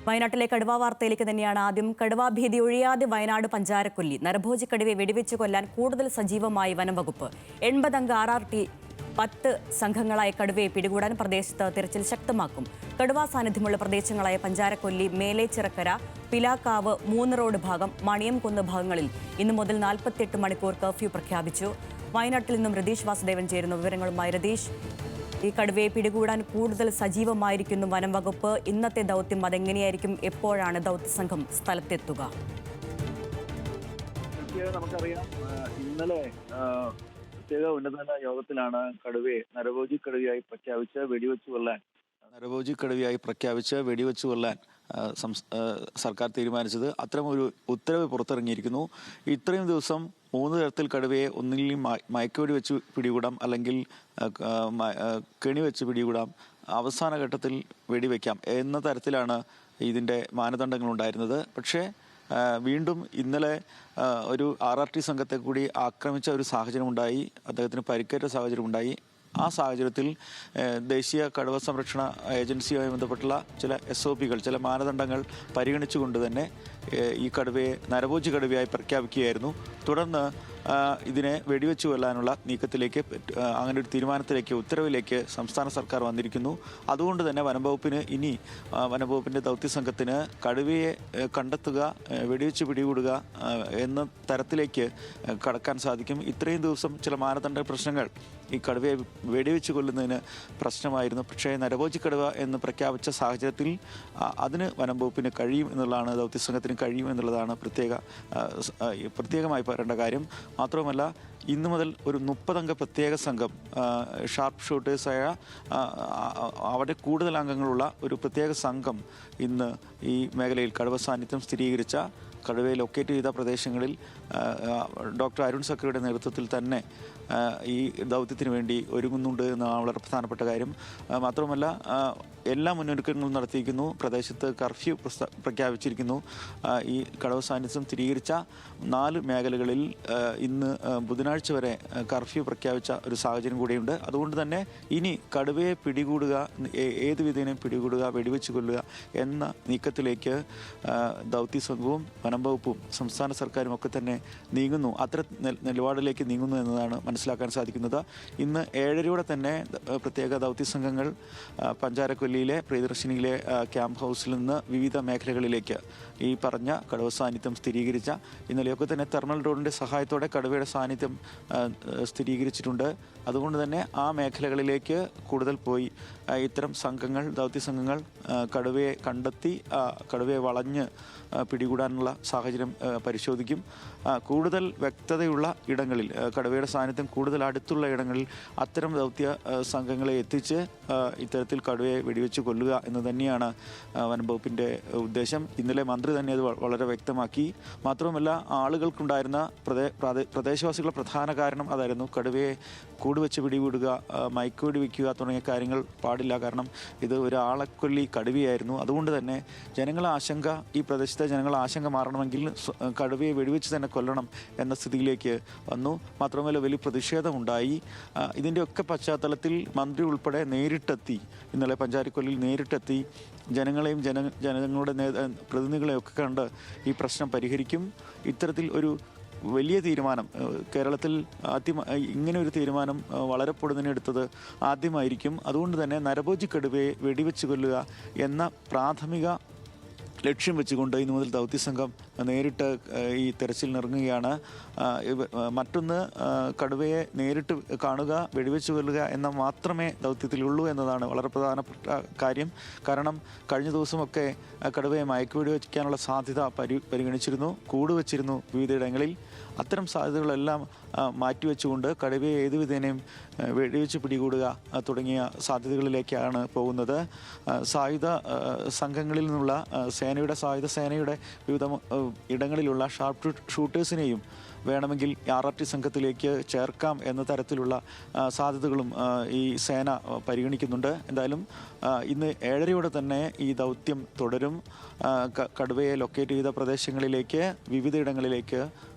വയനാട്ടിലെ കടുവ വാർത്തയിലേക്ക് തന്നെയാണ് ആദ്യം. കടുവാ ഭീതി ഒഴിയാതെ വയനാട് പഞ്ചാരക്കൊല്ലി. നരഭോജി കടുവയെ വെടിവെച്ച് കൊല്ലാൻ കൂടുതൽ സജീവമായി വനംവകുപ്പ്. 80 അംഗ RRT 10 സംഘങ്ങളായ കടുവയെ പിടികൂടാൻ പ്രദേശത്ത് തിരച്ചിൽ ശക്തമാക്കും. കടുവാ സാന്നിധ്യമുള്ള പ്രദേശങ്ങളായ പഞ്ചാരക്കൊല്ലി, മേലേച്ചിറക്കര, പിലാക്കാവ്, 3 റോഡ് ഭാഗം, മണിയംകുന്ന് ഭാഗങ്ങളിൽ ഇന്നു മുതൽ 48 മണിക്കൂർ കർഫ്യൂ പ്രഖ്യാപിച്ചു. വയനാട്ടിൽ നിന്നും രതീഷ് വാസുദേവൻ ചേരുന്നു വിവരങ്ങളുമായി. രതീഷ്, ഈ കടുവയെ പിടികൂടാൻ കൂടുതൽ സജീവമായിരിക്കുന്നു വനം വകുപ്പ്. ഇന്നത്തെ ദൗത്യം അതെങ്ങനെയായിരിക്കും? എപ്പോഴാണ് ദൗത്യസംഘം സ്ഥലത്തെത്തുക? നമുക്കറിയാം, ഇന്നലെ പ്രത്യേക ഉന്നതതല യോഗത്തിലാണ് കടുവയെ നരഭോജി കടുവയായി പ്രഖ്യാപിച്ച് വെടിവെച്ച് കൊല്ലാൻ സർക്കാർ തീരുമാനിച്ചത്. അത്തരമൊരു ഉത്തരവ് പുറത്തിറങ്ങിയിരിക്കുന്നു. ഇത്രയും ദിവസം 3 തരത്തിൽ കടുവയെ ഒന്നുകിൽ മയക്കുവെടി വെച്ച് പിടികൂടാം, അല്ലെങ്കിൽ കെണി വെച്ച് പിടികൂടാം, അവസാന ഘട്ടത്തിൽ വെടിവെക്കാം എന്ന തരത്തിലാണ് ഇതിൻ്റെ മാനദണ്ഡങ്ങൾ ഉണ്ടായിരുന്നത്. പക്ഷേ വീണ്ടും ഇന്നലെ ഒരു RRT സംഘത്തെ കൂടി ആക്രമിച്ച ഒരു സാഹചര്യമുണ്ടായി. അദ്ദേഹത്തിന് പരിക്കേറ്റ സാഹചര്യമുണ്ടായി. ആ സാഹചര്യത്തിൽ ദേശീയ കടുവ സംരക്ഷണ ഏജൻസിയുമായി ബന്ധപ്പെട്ടുള്ള ചില SOPകൾ, ചില മാനദണ്ഡങ്ങൾ പരിഗണിച്ചുകൊണ്ട് തന്നെ ഈ കടുവയെ നരഭോജി കടുവയായി പ്രഖ്യാപിക്കുകയായിരുന്നു. തുടർന്ന് ഇതിനെ വെടിവെച്ചു കൊല്ലാനുള്ള നീക്കത്തിലേക്ക്, അങ്ങനെ ഒരു തീരുമാനത്തിലേക്ക്, ഉത്തരവിലേക്ക് സംസ്ഥാന സർക്കാർ വന്നിരിക്കുന്നു. അതുകൊണ്ട് തന്നെ വനംവകുപ്പിൻ്റെ ദൗത്യസംഘത്തിന് കടുവയെ കണ്ടെത്തുക, വെടിവെച്ച് പിടികൂടുക എന്ന തരത്തിലേക്ക് കടക്കാൻ സാധിക്കും. ഇത്രയും ദിവസം ചില മാനദണ്ഡ പ്രശ്നങ്ങൾ ഈ കടുവയെ വെടിവെച്ച് കൊല്ലുന്നതിന് പ്രശ്നമായിരുന്നു. പക്ഷേ നരഭോജി കടുവ എന്ന് പ്രഖ്യാപിച്ച സാഹചര്യത്തിൽ അതിന് വനംവകുപ്പിന് കഴിയും എന്നുള്ളതാണ്, ദൗത്യസംഘത്തിന് കഴിയും എന്നുള്ളതാണ് പ്രത്യേകമായി പറയേണ്ട കാര്യം. മാത്രവുമല്ല, ഇന്നു മുതൽ ഒരു 30 അംഗ പ്രത്യേക സംഘം, ഷാർപ്പ് ഷൂട്ടേഴ്സായ അവിടെ കൂടുതൽ അംഗങ്ങളുള്ള ഒരു പ്രത്യേക സംഘം ഇന്ന് ഈ മേഖലയിൽ കടുവ സാന്നിധ്യം സ്ഥിരീകരിച്ച, കടുവയെ ലൊക്കേറ്റ് ചെയ്ത പ്രദേശങ്ങളിൽ ഡോക്ടർ അരുൺ സക്രിയുടെ നേതൃത്വത്തിൽ തന്നെ ഈ ദൗത്യത്തിന് വേണ്ടി ഒരുങ്ങുന്നുണ്ട് എന്നാണ് വളരെ പ്രധാനപ്പെട്ട കാര്യം. മാത്രമല്ല, എല്ലാ മുന്നൊരുക്കങ്ങളും നടത്തിയിരിക്കുന്നു. പ്രദേശത്ത് കർഫ്യൂ പ്രഖ്യാപിച്ചിരിക്കുന്നു. ഈ കടുവ സാന്നിധ്യം സ്ഥിരീകരിച്ച 4 മേഖലകളിൽ ഇന്ന് ബുധനാഴ്ച വരെ കർഫ്യൂ പ്രഖ്യാപിച്ച ഒരു സാഹചര്യം കൂടിയുണ്ട്. അതുകൊണ്ട് തന്നെ ഇനി കടുവയെ പിടികൂടുക, ഏത് വിധേനയും പിടികൂടുക, വെടിവെച്ച് കൊല്ലുക എന്ന നീക്കത്തിലേക്ക് ദൗത്യസംഘവും വനംവകുപ്പും സംസ്ഥാന സർക്കാരും ഒക്കെ തന്നെ നീങ്ങുന്നു. അത്തരം നിലപാടിലേക്ക് നീങ്ങുന്നു എന്നതാണ് മനസ്സിലാക്കാൻ സാധിക്കുന്നത്. ഇന്ന് 7:30 തന്നെ പ്രത്യേക ദൗത്യസംഘങ്ങൾ പഞ്ചാരക്കൊല്ലിയിലെ പ്രിയദർശിനിയിലെ ക്യാമ്പ് ഹൗസിൽ നിന്ന് വിവിധ മേഖലകളിലേക്ക് ഈ പറഞ്ഞ കടുവ സാന്നിധ്യം സ്ഥിരീകരിച്ച, ഇന്നലെയൊക്കെ തന്നെ തെർമൽ ഡ്രോണിൻ്റെ സഹായത്തോടെ കടുവയുടെ സാന്നിധ്യം സ്ഥിരീകരിച്ചിട്ടുണ്ട്. അതുകൊണ്ട് തന്നെ ആ മേഖലകളിലേക്ക് കൂടുതൽ പോയി ഇത്തരം സംഘങ്ങൾ, ദൗത്യസംഘങ്ങൾ കടുവയെ കണ്ടെത്തി കടുവയെ വളഞ്ഞ് പിടികൂടാനുള്ള സാഹചര്യം പരിശോധിക്കും. കൂടുതൽ വ്യക്തതയുള്ള ഇടങ്ങളിൽ, കടുവയുടെ സാന്നിധ്യം കൂടുതൽ അടുത്തുള്ള ഇടങ്ങളിൽ അത്തരം ദൗത്യ സംഘങ്ങളെ എത്തിച്ച് ഇത്തരത്തിൽ കടുവയെ വെടിവെച്ച് കൊല്ലുക എന്ന് തന്നെയാണ് വനംവകുപ്പിൻ്റെ ഉദ്ദേശം. ഇന്നലെ മന്ത്രി തന്നെ അത് വളരെ വ്യക്തമാക്കി. മാത്രവുമല്ല, ആളുകൾക്കുണ്ടായിരുന്ന പ്രദേശവാസികളുടെ പ്രധാന കാരണം അതായിരുന്നു, കടുവയെ കൂടുവെച്ച് പിടികൂടുക, മയക്കുവെടി വയ്ക്കുക തുടങ്ങിയ കാര്യങ്ങൾ പാടില്ല. കാരണം ഇത് ഒരാളെക്കൊല്ലി കടുവയായിരുന്നു. അതുകൊണ്ട് തന്നെ ഈ പ്രദേശത്തെ ജനങ്ങളുടെ ആശങ്ക മാറണമെങ്കിൽ കടുവയെ വെടിവെച്ച് തന്നെ കൊല്ലണം എന്ന സ്ഥിതിയിലേക്ക് വന്നു. മാത്രമല്ല, വലിയ പ്രതിഷേധമുണ്ടായി. ഇതിൻ്റെയൊക്കെ പശ്ചാത്തലത്തിൽ മന്ത്രി ഉൾപ്പെടെ ഇന്നലെ പഞ്ചാരക്കൊല്ലിയിൽ നേരിട്ടെത്തി ജനങ്ങളെയും ജനങ്ങളുടെ പ്രതിനിധികളെയൊക്കെ കണ്ട് ഈ പ്രശ്നം പരിഹരിക്കും. ഇത്തരത്തിൽ ഒരു വലിയ തീരുമാനം കേരളത്തിൽ ഇങ്ങനെ ഒരു തീരുമാനം വളരെ പൊടുന്നനെ എടുത്തത് ആദ്യമായിരിക്കും. അതുകൊണ്ട് തന്നെ നരഭോജി കടുവയെ വെടിവെച്ച് കൊല്ലുക എന്ന പ്രാഥമിക ലക്ഷ്യം വെച്ചുകൊണ്ട് ഇന്നു മുതൽ ദൗത്യസംഘം നേരിട്ട് ഈ തെരച്ചിലിനിറങ്ങുകയാണ്. മറ്റൊന്ന്, കടുവയെ നേരിട്ട് കാണുക, വെടിവെച്ച് കൊല്ലുക എന്ന മാത്രമേ ദൗത്യത്തിലുള്ളൂ എന്നതാണ് വളരെ പ്രധാനപ്പെട്ട കാര്യം. കാരണം കഴിഞ്ഞ ദിവസമൊക്കെ കടുവയെ മയക്കുവെടി വയ്ക്കാനുള്ള സാധ്യത പരിഗണിച്ചിരുന്നു, കൂടുവച്ചിരുന്നു വിവിധയിടങ്ങളിൽ. അത്തരം സാധ്യതകളെല്ലാം മാറ്റിവെച്ചുകൊണ്ട് കടുവയെ ഏതു വിധേനയും വെടിവെച്ച് പിടികൂടുക തുടങ്ങിയ സാധ്യതകളിലേക്കാണ് പോകുന്നത്. സായുധ സംഘങ്ങളിൽ നിന്നുള്ള സായുധ സേനയുടെ വിവിധ ഇടങ്ങളിലുള്ള ഷാർപ്പ് ഷൂട്ടേഴ്സിനെയും വേണമെങ്കിൽ RRT സംഘത്തിലേക്ക് ചേർക്കാം എന്ന തരത്തിലുള്ള സാധ്യതകളും ഈ സേന പരിഗണിക്കുന്നുണ്ട്. എന്തായാലും ഇന്ന് 7:30 തന്നെ ഈ ദൗത്യം തുടരും. കടുവയെ ലൊക്കേറ്റ് ചെയ്ത പ്രദേശങ്ങളിലേക്ക്, വിവിധയിടങ്ങളിലേക്ക്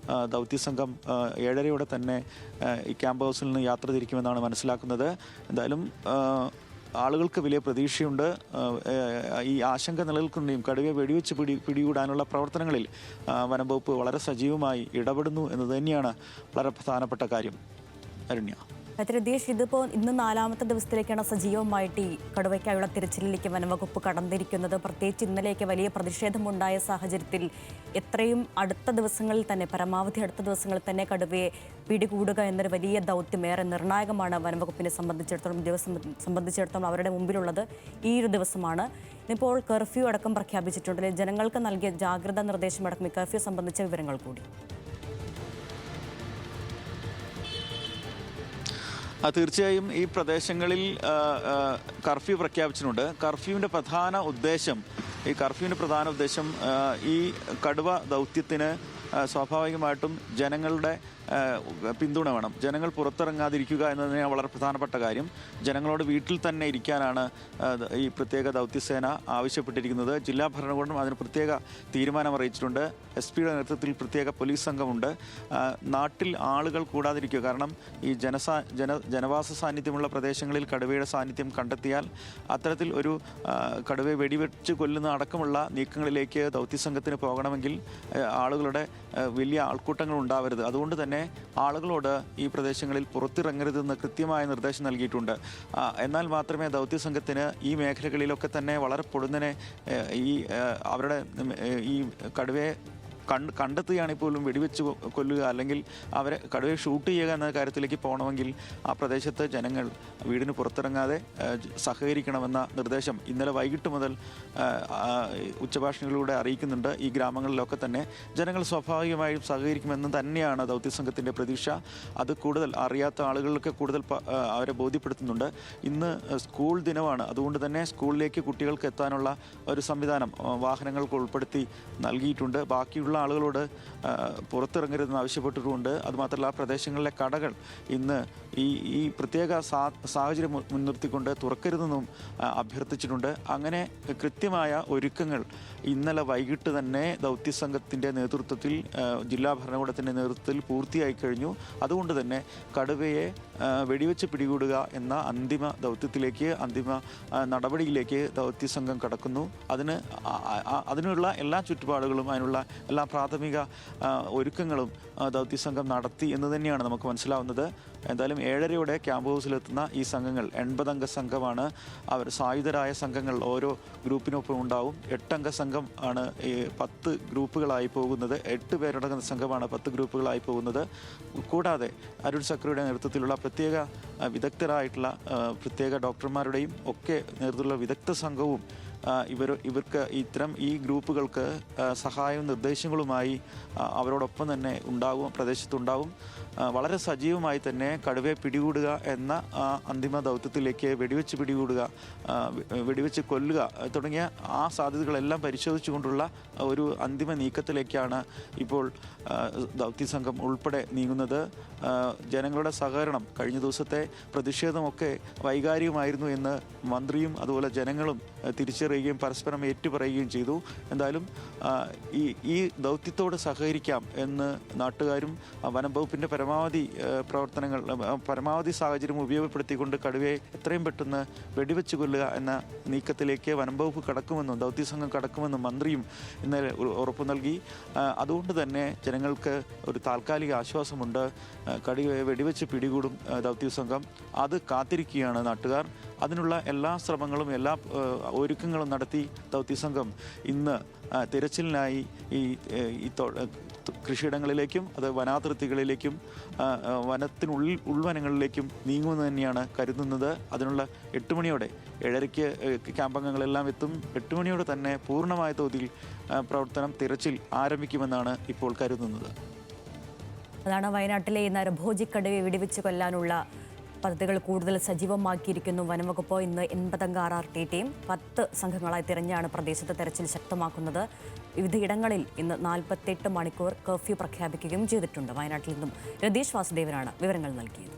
ദൗത്യസംഘം 7:30 തന്നെ ഈ ക്യാമ്പ് ഹൗസിൽ നിന്ന് യാത്ര തിരിക്കുമെന്നാണ് മനസ്സിലാക്കുന്നത്. എന്തായാലും ആളുകൾക്ക് വലിയ പ്രതീക്ഷയുണ്ട്. ഈ ആശങ്ക നിലനിൽക്കുന്നതും കടുവയെ വെടിവെച്ച് പിടികൂടാനുള്ള പ്രവർത്തനങ്ങളിൽ വനംവകുപ്പ് വളരെ സജീവമായി ഇടപെടുന്നു എന്നത് തന്നെയാണ് വളരെ പ്രധാനപ്പെട്ട കാര്യം. അരുണ്യ. രതീഷ്, ഇതിപ്പോൾ ഇന്ന് 4ാമത്തെ ദിവസത്തിലേക്കാണ് സജീവമായിട്ട് ഈ കടുവയ്ക്കായുള്ള തിരച്ചിലിലേക്ക് വനംവകുപ്പ് കടന്നിരിക്കുന്നത്. പ്രത്യേകിച്ച് ഇന്നലെയൊക്കെ വലിയ പ്രതിഷേധമുണ്ടായ സാഹചര്യത്തിൽ എത്രയും അടുത്ത ദിവസങ്ങളിൽ തന്നെ, പരമാവധി അടുത്ത ദിവസങ്ങളിൽ തന്നെ കടുവയെ പിടികൂടുക എന്നൊരു വലിയ ദൗത്യം ഏറെ നിർണായകമാണ് വനംവകുപ്പിനെ സംബന്ധിച്ചിടത്തോളം അവരുടെ മുമ്പിലുള്ളത് ഈ ഒരു ദിവസമാണ്. ഇപ്പോൾ കർഫ്യൂ അടക്കം പ്രഖ്യാപിച്ചിട്ടുണ്ട്. ജനങ്ങൾക്ക് നൽകിയ ജാഗ്രതാ നിർദ്ദേശമടക്കം ഈ കർഫ്യൂ സംബന്ധിച്ച വിവരങ്ങൾ കൂടി. തീർച്ചയായും ഈ പ്രദേശങ്ങളിൽ കർഫ്യൂ പ്രഖ്യാപിച്ചിട്ടുണ്ട്. കർഫ്യൂവിൻ്റെ പ്രധാന ഉദ്ദേശം ഈ കടുവ ദൗത്യത്തിന് സ്വാഭാവികമായിട്ടും ജനങ്ങളുടെ പിന്തുണ വേണം. ജനങ്ങൾ പുറത്തിറങ്ങാതിരിക്കുക എന്നതിന് വളരെ പ്രധാനപ്പെട്ട കാര്യം. ജനങ്ങളോട് വീട്ടിൽ തന്നെ ഇരിക്കാനാണ് ഈ പ്രത്യേക ദൗത്യസേന ആവശ്യപ്പെട്ടിരിക്കുന്നത്. ജില്ലാ ഭരണകൂടം അതിന് പ്രത്യേക തീരുമാനം അറിയിച്ചിട്ടുണ്ട്. SP-യുടെ നേതൃത്വത്തിൽ പ്രത്യേക പോലീസ് സംഘമുണ്ട്. നാട്ടിൽ ആളുകൾ കൂടാതിരിക്കുക, കാരണം ഈ ജനവാസ സാന്നിധ്യമുള്ള പ്രദേശങ്ങളിൽ കടുവയുടെ സാന്നിധ്യം കണ്ടെത്തിയാൽ അത്തരത്തിൽ ഒരു കടുവയെ വെടിവെച്ച് കൊല്ലുന്ന അടക്കമുള്ള നീക്കങ്ങളിലേക്ക് ദൗത്യസംഘത്തിന് പോകണമെങ്കിൽ ആളുകളുടെ വലിയ ആൾക്കൂട്ടങ്ങൾ ഉണ്ടാവരുത്. അതുകൊണ്ട് തന്നെ ആളുകളോട് ഈ പ്രദേശങ്ങളിൽ പുറത്തിറങ്ങരുതെന്ന് കൃത്യമായ നിർദ്ദേശം നൽകിയിട്ടുണ്ട്. എന്നാൽ മാത്രമേ ദൗത്യസംഘത്തിന് ഈ മേഖലകളിലൊക്കെ തന്നെ വളരെ പൊടുന്നനെ അവരുടെ ഈ കടുവയെ കണ്ടെത്തുകയാണെങ്കിൽ പോലും വെടിവെച്ച് കൊല്ലുക, അല്ലെങ്കിൽ അവരെ കടുവയെ ഷൂട്ട് ചെയ്യുക എന്ന കാര്യത്തിലേക്ക് പോകണമെങ്കിൽ ആ പ്രദേശത്ത് ജനങ്ങൾ വീടിന് പുറത്തിറങ്ങാതെ സഹകരിക്കണമെന്ന നിർദ്ദേശം ഇന്നലെ വൈകിട്ട് മുതൽ ഉച്ചഭാഷണികളിലൂടെ അറിയിക്കുന്നുണ്ട്. ഈ ഗ്രാമങ്ങളിലൊക്കെ തന്നെ ജനങ്ങൾ സ്വാഭാവികമായും സഹകരിക്കുമെന്ന് തന്നെയാണ് ദൗത്യസംഘത്തിൻ്റെ പ്രതീക്ഷ. അത് കൂടുതൽ അറിയാത്ത ആളുകൾക്ക് കൂടുതൽ അവരെ ബോധ്യപ്പെടുത്തുന്നുണ്ട്. ഇന്ന് സ്കൂൾ ദിനമാണ്. അതുകൊണ്ട് തന്നെ സ്കൂളിലേക്ക് കുട്ടികൾക്ക് എത്താനുള്ള ഒരു സംവിധാനം വാഹനങ്ങൾക്ക് ഉൾപ്പെടുത്തി നൽകിയിട്ടുണ്ട്. ബാക്കിയുള്ള ആളുകളോട് പുറത്തിറങ്ങരുതെന്ന് ആവശ്യപ്പെട്ടിട്ടുമുണ്ട്. അതുമാത്രമല്ല, ആ പ്രദേശങ്ങളിലെ കടകൾ ഇന്ന് ഈ പ്രത്യേക സാഹചര്യം മുൻനിർത്തിക്കൊണ്ട് തുറക്കരുതെന്നും അഭ്യർത്ഥിച്ചിട്ടുണ്ട്. അങ്ങനെ കൃത്യമായ ഒരുക്കങ്ങൾ ഇന്നലെ വൈകിട്ട് തന്നെ ദൗത്യസംഘത്തിൻ്റെ നേതൃത്വത്തിൽ, ജില്ലാ ഭരണകൂടത്തിൻ്റെ നേതൃത്വത്തിൽ പൂർത്തിയായി കഴിഞ്ഞു. അതുകൊണ്ട് തന്നെ കടുവയെ വെടിവെച്ച് പിടികൂടുക എന്ന അന്തിമ ദൗത്യത്തിലേക്ക്, അന്തിമ നടപടിയിലേക്ക് ദൗത്യസംഘം കടക്കുന്നു. അതിനുള്ള എല്ലാ ചുറ്റുപാടുകളും, അതിനുള്ള എല്ലാ പ്രാഥമിക ഒരുക്കങ്ങളും ദൗത്യസംഘം നടത്തി എന്ന് തന്നെയാണ് നമുക്ക് മനസ്സിലാവുന്നത്. എന്തായാലും 7:30 ക്യാമ്പ് ഹൗസിലെത്തുന്ന ഈ സംഘങ്ങൾ 80-അംഗ സംഘമാണ്. അവർ സായുധരായ സംഘങ്ങൾ ഓരോ ഗ്രൂപ്പിനൊപ്പം ഉണ്ടാവും. 8-അംഗ സംഘം ആണ് 10 ഗ്രൂപ്പുകളായി പോകുന്നത്. 8 പേരടങ്ങുന്ന സംഘമാണ് 10 ഗ്രൂപ്പുകളായി പോകുന്നത്. കൂടാതെ അരുൺ സക്രിയുടെ നേതൃത്വത്തിലുള്ള പ്രത്യേക വിദഗ്ധരായിട്ടുള്ള പ്രത്യേക ഡോക്ടർമാരുടെയും ഒക്കെ നേതൃത്വത്തിലുള്ള വിദഗ്ധ സംഘവും ഇവർക്ക് ഈ ഗ്രൂപ്പുകൾക്ക് സഹായവും നിർദ്ദേശങ്ങളുമായി അവരോടൊപ്പം തന്നെ പ്രദേശത്തുണ്ടാവും. വളരെ സജീവമായി തന്നെ കടുവയെ പിടികൂടുക എന്ന അന്തിമ ദൗത്യത്തിലേക്ക്, വെടിവെച്ച് പിടികൂടുക, വെടിവെച്ച് കൊല്ലുക തുടങ്ങിയ ആ സാധ്യതകളെല്ലാം പരിശോധിച്ചുകൊണ്ടുള്ള ഒരു അന്തിമ നീക്കത്തിലേക്കാണ് ഇപ്പോൾ ദൗത്യസംഘം ഉൾപ്പെടെ നീങ്ങുന്നത്. ജനങ്ങളുടെ സഹകരണം, കഴിഞ്ഞ ദിവസത്തെ പ്രതിഷേധമൊക്കെ വൈകാരികമായിരുന്നു എന്ന് മന്ത്രിയും അതുപോലെ ജനങ്ങളും തിരിച്ചറിയുകയും പരസ്പരം ഏറ്റുപറയുകയും ചെയ്തു. എന്തായാലും ഈ ദൗത്യത്തോട് സഹകരിക്കാം എന്ന് നാട്ടുകാരും വനംവകുപ്പിൻ്റെ പരമാവധി സാഹചര്യം ഉപയോഗപ്പെടുത്തിക്കൊണ്ട് കടുവയെ എത്രയും പെട്ടെന്ന് വെടിവെച്ച് കൊല്ലുക എന്ന നീക്കത്തിലേക്ക് വനംവകുപ്പ് കടക്കുമെന്നും ദൗത്യസംഘം കടക്കുമെന്നും മന്ത്രിയും ഇന്നലെ ഉറപ്പു നൽകി. അതുകൊണ്ട് തന്നെ ജനങ്ങൾക്ക് ഒരു താൽക്കാലിക ആശ്വാസമുണ്ട്. കടുവയെ വെടിവെച്ച് പിടികൂടും ദൗത്യസംഘം. അത് കാത്തിരിക്കുകയാണ് നാട്ടുകാർ. അതിനുള്ള എല്ലാ ശ്രമങ്ങളും എല്ലാ ഒരുക്കങ്ങളും നടത്തി ദൗത്യസംഘം ഇന്ന് തിരച്ചിലിനായി ഈ കൃഷിയിടങ്ങളിലേക്കും അത് വനാതിർത്തികളിലേക്കും ഉൾവനങ്ങളിലേക്കും നീങ്ങുമെന്ന് തന്നെയാണ് കരുതുന്നത്. അതിനുള്ള 8 മണിയോടെ 7:30-ക്ക് ക്യാമ്പംഗങ്ങളെല്ലാം എത്തും. 8 മണിയോടെ തന്നെ പൂർണ്ണമായ തോതിൽ തിരച്ചിൽ ആരംഭിക്കുമെന്നാണ് ഇപ്പോൾ കരുതുന്നത്. അതാണ് വയനാട്ടിലെ നരഭോജിക്കടുവയെ വെടിവെച്ച് കൊല്ലാനുള്ള പദ്ധതികൾ കൂടുതൽ സജീവമാക്കിയിരിക്കുന്നു വനംവകുപ്പ്. ഇന്ന് 80-അംഗ RRT ടീം 10 സംഘങ്ങളായി തിരഞ്ഞാണ് പ്രദേശത്ത് തെരച്ചിൽ ശക്തമാക്കുന്നത്. വിവിധയിടങ്ങളിൽ ഇന്ന് 48 മണിക്കൂർ കർഫ്യൂ പ്രഖ്യാപിക്കുകയും ചെയ്തിട്ടുണ്ട്. വയനാട്ടിൽ നിന്നും രതീഷ് വാസുദേവനാണ് വിവരങ്ങൾ നൽകിയത്.